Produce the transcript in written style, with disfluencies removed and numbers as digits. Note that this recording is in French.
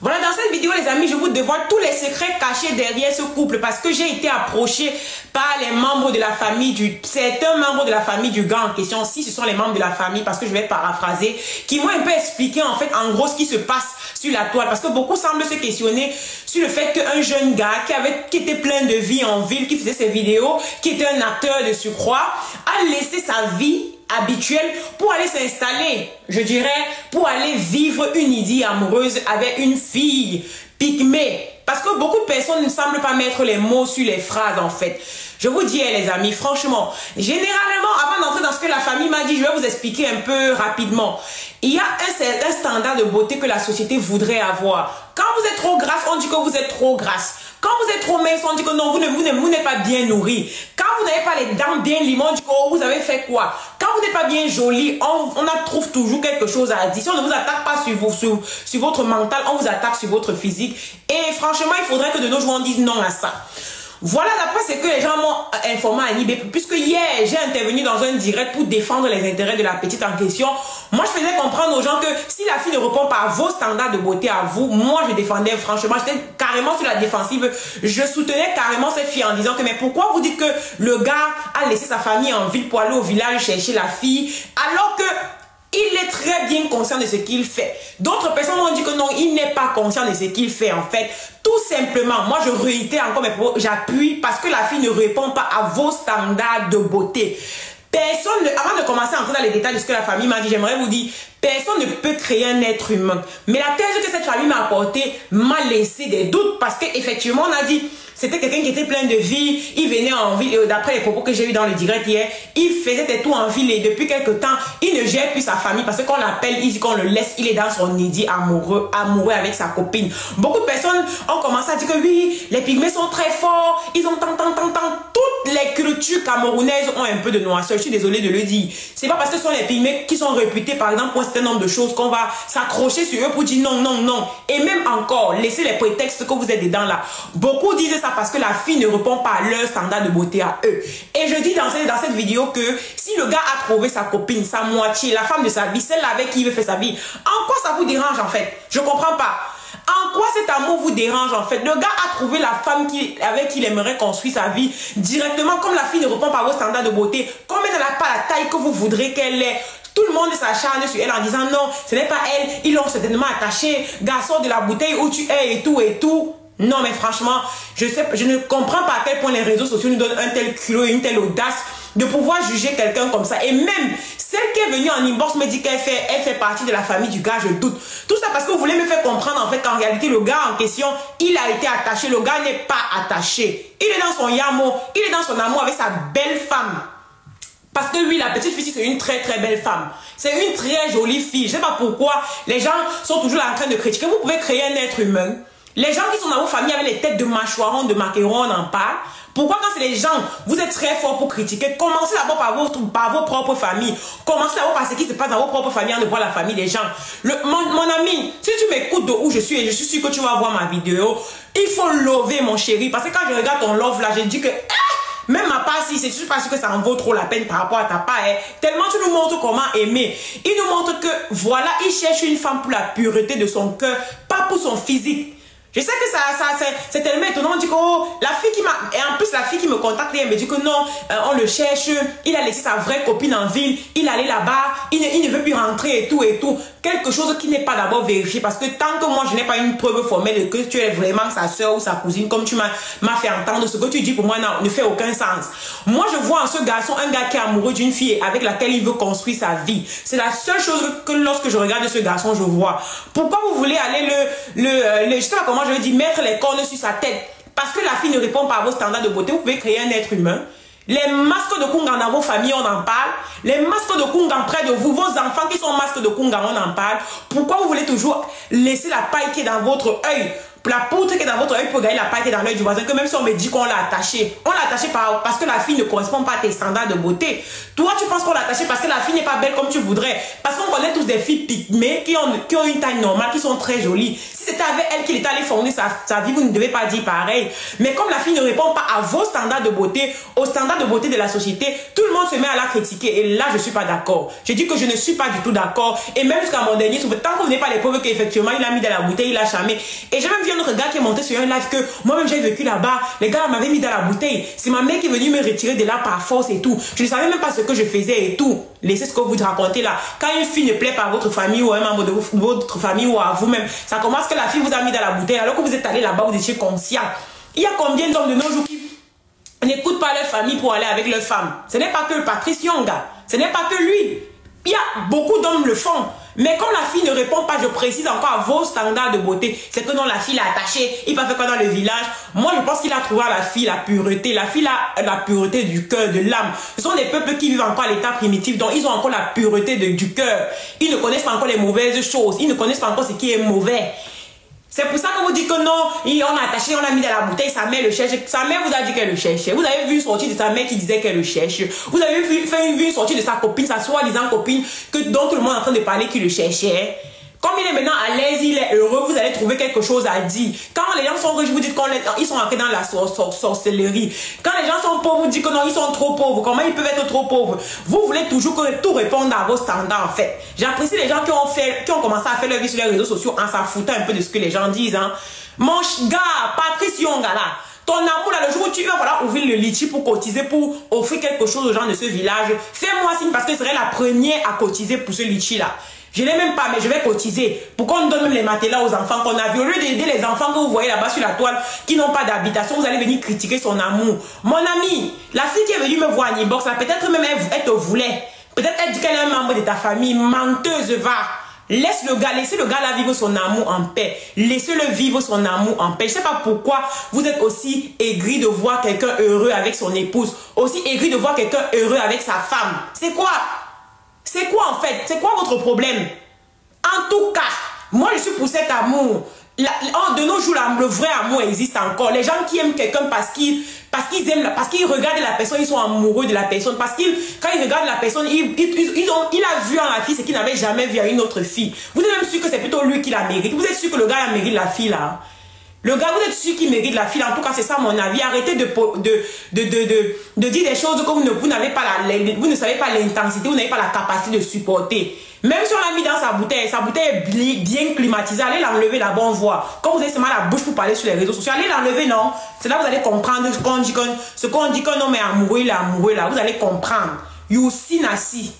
Voilà, dans cette vidéo, les amis, je vous dévoile tous les secrets cachés derrière ce couple parce que j'ai été approchée par les membres de la famille certains membres de la famille du gars en question, si ce sont les membres de la famille, parce que je vais paraphraser, qui m'ont un peu expliqué en fait, en gros, ce qui se passe sur la toile, parce que beaucoup semblent se questionner sur le fait qu'un jeune gars qui était plein de vie en ville, qui faisait ses vidéos, qui était un acteur de surcroît, a laissé sa vie habituelle pour aller s'installer, je dirais, pour aller vivre une idylle amoureuse avec une fille pygmée. Parce que beaucoup de personnes ne semblent pas mettre les mots sur les phrases en fait. Je vous dis les amis, franchement, généralement, avant d'entrer dans ce que la famille m'a dit, je vais vous expliquer un peu rapidement. Il y a un standard de beauté que la société voudrait avoir. Quand vous êtes trop grasse, on dit que vous êtes trop grasse. Quand vous êtes trop mince, on dit que non, vous n'êtes pas bien nourri. Quand vous n'avez pas les dents bien limées, on dit que oh, vous avez fait quoi? Quand vous n'êtes pas bien jolie, on trouve toujours quelque chose à dire. Si on ne vous attaque pas sur votre mental, on vous attaque sur votre physique. Et franchement, il faudrait que de nos jours, on dise non à ça. Voilà d'après ce que les gens m'ont informé à Nibé, puisque hier j'ai intervenu dans un direct pour défendre les intérêts de la petite en question. Moi je faisais comprendre aux gens que si la fille ne répond pas à vos standards de beauté à vous, moi je défendais franchement, j'étais carrément sur la défensive, je soutenais carrément cette fille en disant que mais pourquoi vous dites que le gars a laissé sa famille en ville pour aller au village chercher la fille alors que il est très bien conscient de ce qu'il fait. D'autres personnes ont dit que non, il n'est pas conscient de ce qu'il fait en fait. Tout simplement, moi je réitère encore mes propos, j'appuie parce que la fille ne répond pas à vos standards de beauté. Personne, avant de commencer à entrer dans les détails de ce que la famille m'a dit, j'aimerais vous dire, personne ne peut créer un être humain. Mais la thèse que cette famille m'a apportée m'a laissé des doutes parce qu'effectivement on a dit, c'était quelqu'un qui était plein de vie, il venait en ville, d'après les propos que j'ai eu dans le direct hier, il faisait des tours en ville et depuis quelques temps, il ne gère plus sa famille parce qu'on l'appelle, il dit qu'on le laisse, il est dans son idylle amoureux avec sa copine. Beaucoup de personnes ont commencé à dire que oui, les pygmées sont très forts, ils ont tant. Toutes les cultures camerounaises ont un peu de noirceur, je suis désolée de le dire. C'est pas parce que ce sont les pygmées qui sont réputés par exemple pour un certain nombre de choses qu'on va s'accrocher sur eux pour dire non. Et même encore, laissez les prétextes que vous êtes dedans là. Beaucoup disent ça parce que la fille ne répond pas à leur standard de beauté à eux. Et je dis dans cette vidéo que si le gars a trouvé sa copine, sa moitié, la femme de sa vie, celle avec qui il veut faire sa vie, en quoi ça vous dérange en fait? Je comprends pas. En quoi cet amour vous dérange en fait? Le gars a trouvé la femme avec qui il aimerait construire sa vie directement. Comme la fille ne répond pas à vos standards de beauté, comme elle n'a pas la taille que vous voudrez qu'elle ait, tout le monde s'acharne sur elle en disant non, ce n'est pas elle, ils l'ont certainement attachée, garçon de la bouteille où tu es et tout. Non mais franchement, je ne comprends pas à quel point les réseaux sociaux nous donnent un tel culot et une telle audace de pouvoir juger quelqu'un comme ça. Et même celle qui est venue en inbox me dit qu'elle fait partie de la famille du gars, je doute. Tout ça parce que vous voulez me faire comprendre en fait qu'en réalité le gars en question, il a été attaché, le gars n'est pas attaché. Il est dans son yamo, il est dans son amour avec sa belle femme. Parce que oui, la petite fille, c'est une très belle femme. C'est une très jolie fille. Je ne sais pas pourquoi les gens sont toujours là en train de critiquer. Vous pouvez créer un être humain. Les gens qui sont dans vos familles avec les têtes de mâchoirons, de maquerons, on en parle. Pourquoi quand c'est les gens, vous êtes très fort pour critiquer, commencez d'abord par vos propres familles. Commencez d'abord par ce qui se passe dans vos propres familles, avant de voir la famille des gens. Mon ami, si tu m'écoutes de où je suis et je suis sûr que tu vas voir ma vidéo, il faut lover mon chéri. Parce que quand je regarde ton love là, je dis que... même ma part, si c'est pas sûr que ça en vaut trop la peine par rapport à ta part, tellement tu nous montres comment aimer. Il nous montre que, voilà, il cherche une femme pour la pureté de son cœur, pas pour son physique. Je sais que c'est tellement étonnant, on dit que oh, la fille qui m'a... Et en plus, la fille qui me contacte, elle me dit que non, on le cherche, il a laissé sa vraie copine en ville, il allait là-bas, il ne veut plus rentrer et tout. Quelque chose qui n'est pas d'abord vérifié, parce que tant que moi, je n'ai pas une preuve formelle que tu es vraiment sa soeur ou sa cousine, comme tu m'as fait entendre, ce que tu dis pour moi ne fait aucun sens. Moi, je vois en ce garçon un gars qui est amoureux d'une fille avec laquelle il veut construire sa vie. C'est la seule chose que lorsque je regarde ce garçon, je vois. Pourquoi vous voulez aller je sais pas comment je veux dire, mettre les cornes sur sa tête? Parce que la fille ne répond pas à vos standards de beauté, vous pouvez créer un être humain. Les masques de Kungan dans vos familles, on en parle. Les masques de Kungan près de vous, vos enfants qui sont masques de Kungan, on en parle. Pourquoi vous voulez toujours laisser la paille qui est dans votre œil, la poutre qui est dans votre œil pour gagner la paille qui est dans l'œil du voisin, que même si on me dit qu'on l'a attaché, on l'a attaché parce que la fille ne correspond pas à tes standards de beauté. Toi, tu penses qu'on l'a attaché parce que la fille n'est pas belle comme tu voudrais. Parce qu'on connaît tous des filles pygmées qui ont une taille normale, qui sont très jolies. Si c'était c'était avec elle qu'il était allé fonder sa vie, vous ne devez pas dire pareil. Mais comme la fille ne répond pas à vos standards de beauté, aux standards de beauté de la société, tout le monde se met à la critiquer. Et là, je ne suis pas d'accord. Je dis que je ne suis pas du tout d'accord. Et même jusqu'à mon dernier, tant que vous n'avez pas les preuves qu'effectivement, il a mis dans la bouteille, il a chamé. Et j'ai même vu un autre gars qui est monté sur un live que moi-même j'ai vécu là-bas. Les gars m'avaient mis dans la bouteille. C'est ma mère qui est venue me retirer de là par force et tout. Je ne savais même pas ce que je faisais et tout. Laissez ce que vous racontez là. Quand une fille ne plaît pas à votre famille ou à un membre de votre famille ou à vous-même, ça commence que la fille vous a mis dans la bouteille alors que vous êtes allé là-bas, vous étiez conscient. Il y a combien d'hommes de nos jours qui n'écoutent pas leur famille pour aller avec leur femme? Ce n'est pas que Patrice Yonga. Ce n'est pas que lui. Il y a beaucoup d'hommes le font. Mais comme la fille ne répond pas, je précise encore à vos standards de beauté, c'est que non, la fille l'a attachée, il peut faire quoi dans le village? Moi, je pense qu'il a trouvé à la fille la pureté. La fille a la pureté du cœur, de l'âme. Ce sont des peuples qui vivent encore à l'état primitif, donc ils ont encore la pureté du cœur. Ils ne connaissent pas encore les mauvaises choses. Ils ne connaissent pas encore ce qui est mauvais. C'est pour ça que vous dites que non, on a attaché, on l'a mis dans la bouteille, sa mère le cherche. Sa mère vous a dit qu'elle le cherchait. Vous avez vu une sortie de sa mère qui disait qu'elle le cherche. Vous avez vu une sortie de sa copine, sa soi-disant copine, dont tout le monde est en train de parler qui le cherchait. Comme il est maintenant à l'aise, il est heureux, vous allez trouver quelque chose à dire. Quand les gens sont riches, vous dites qu'ils sont entrés dans la sorcellerie. Quand les gens sont pauvres, vous dites que non, ils sont trop pauvres. Comment ils peuvent être trop pauvres? Vous voulez toujours que tout réponde à vos standards, en fait. J'apprécie les gens qui ont commencé à faire leur vie sur les réseaux sociaux en s'en foutant un peu de ce que les gens disent. Hein. Mon gars, Patrice Yonga, là, ton amour, là, le jour où tu vas voilà, ouvrir le litchi pour cotiser, pour offrir quelque chose aux gens de ce village, fais-moi signe parce que je serai la première à cotiser pour ce litchi-là. Je n'ai même pas, mais je vais cotiser pour qu'on donne même les matelas aux enfants qu'on a vus. Au lieu d'aider les enfants que vous voyez là-bas sur la toile qui n'ont pas d'habitation, vous allez venir critiquer son amour. Mon ami, la fille qui est venue me voir en inbox, peut-être même elle te voulait. Peut-être elle dit qu'elle est un membre de ta famille, menteuse, va. Laissez le gars là vivre son amour en paix. Laissez-le vivre son amour en paix. Je ne sais pas pourquoi vous êtes aussi aigri de voir quelqu'un heureux avec son épouse. Aussi aigri de voir quelqu'un heureux avec sa femme. C'est quoi? C'est quoi en fait? C'est quoi votre problème? En tout cas, moi je suis pour cet amour. De nos jours, le vrai amour existe encore. Les gens qui aiment quelqu'un parce qu'ils regardent la personne, ils sont amoureux de la personne. Parce qu'ils, quand ils regardent la personne, il a vu en la fille ce qu'il n'avait jamais vu à une autre fille. Vous êtes même sûr que c'est plutôt lui qui la mérite. Vous êtes sûr que le gars la mérite la fille là? Le gars, vous êtes sûr qu'il mérite la fille? En tout cas, c'est ça mon avis. Arrêtez de dire des choses que vous n'avez pas vous ne savez pas l'intensité, vous n'avez pas la capacité de supporter. Même si on l'a mis dans sa bouteille est bien climatisée, allez l'enlever la bonne voix. Quand vous avez seulement la bouche pour parler sur les réseaux sociaux, allez l'enlever, non? C'est là que vous allez comprendre ce qu'on dit qu'un homme est amoureux, il est amoureux là. Vous allez comprendre. You see, Nassi.